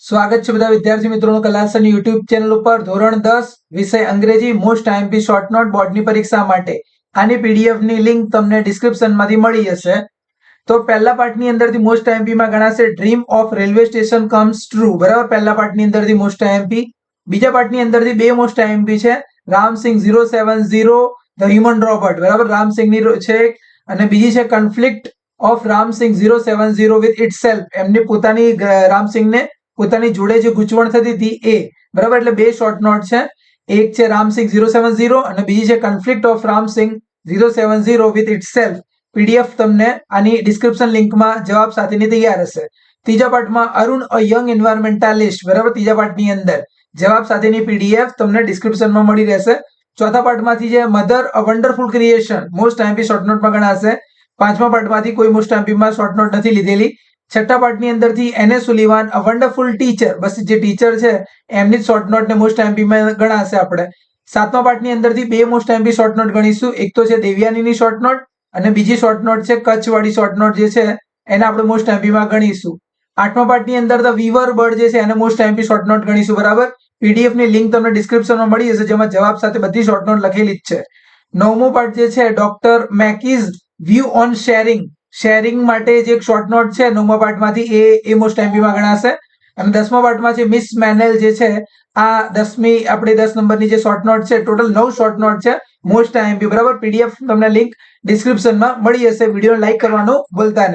સ્વાગત છે બધા વિદ્યાર્થી મિત્રોનું કલાસની યુટ્યુબ ચેનલ ઉપર ધોરણ 10 વિષય અંગ્રેજી મોસ્ટ આઈએમપી શોર્ટ નોટ બોર્ડની પરીક્ષા માટે આની પીડીએફ ની લિંક તમને ડિસ્ક્રિપ્શનમાંથી મળી જશે। તો પહેલા પાર્ટની અંદરથી મોસ્ટ આઈએમપી માં ગણાશે dream of railway station comes true, બરાબર। પહેલા પાર્ટની અંદરથી મોસ્ટ આઈએમપી। બીજા પાર્ટની અંદરથી બે મોસ્ટ આઈએમપી છે, રામસિંગ 070 ધ હ્યુમન રોબોટ, બરાબર, રામસિંગની છે, અને બીજી છે conflict of Ram Singh 070 with itself, એમની પોતાની રામસિંગને પોતાની જોડે જે ગૂંચવણ થતી હતી એ, બરાબર। એટલે બે શોર્ટ નોટ છે, એક છે રામસિંગ 070 અને બીજી છે conflict of Ram Singh 070 with itself. PDF તમને આની ડિસ્ક્રિપ્શન લિંકમાં જવાબ સાથેની તૈયાર હશે। ત્રીજા પાર્ટમાં અરુણ અ યંગ એન્વાયરમેન્ટાલિસ્ટ, બરાબર, ત્રીજા પાર્ટની અંદર જવાબ સાથેની પીડીએફ તમને ડિસ્ક્રિપ્શનમાં મળી રહેશે। ચોથા પાર્ટમાંથી છે mother a wonderful creation, most IMP short નોટમાં ગણાશે। પાંચમા પાર્ટમાંથી કોઈ મોસ્ટ આઈએમપીમાં શોર્ટ નોટ નથી લીધેલી। છઠ્ઠા પાર્ટની અંદરથી એને સુલીવાન અ વન્ડરફુલ ટીચર, બસ જે ટીચર છે એમની શોર્ટ નોટ ને મોસ્ટ આઈએમપીમાં ગણાશે આપણે। સાતમા પાર્ટની અંદરથી બે મોસ્ટ આઈએમપી શોર્ટ નોટ ગણીશું, એક તો છે દેવયાનીની શોર્ટ નોટ અને બીજી શોર્ટ નોટ છે કચ્છવાળી શોર્ટ નોટ જે છે એને આપણે મોસ્ટ આઈએમપીમાં ગણીશું। આઠમા પાર્ટની અંદર ધ વીવર બર્ડ જે છે એને મોસ્ટ આઈએમપી શોર્ટ નોટ ગણીશું, બરાબર। પીડીએફ ની લિંક તમને ડિસ્ક્રિપ્શનમાં મળી જશે, જેમાં જવાબ સાથે બધી શોર્ટ નોટ લખેલી જ છે। નવમો પાર્ટ જે છે doctor Mackie's view on sharing, sharing માટે જે એક શોર્ટ નોટ છે નવમા પાર્ટમાંથી એ મોસ્ટ આઈએમપીમાં ગણાશે। અને દસમા પાર્ટમાં છે મિસ મેનેલ જે છે આ 10મી આપણે 10 નંબરની જે શોર્ટ નોટ છે, ટોટલ 9 શોર્ટ નોટ છે મોસ્ટ આઈએમપી, બરાબર। પીડીએફ તમને લિંક ડિસ્ક્રિપ્શનમાં મળી જશે। વિડીયો લાઈક કરવાનું ભૂલતા નહીં।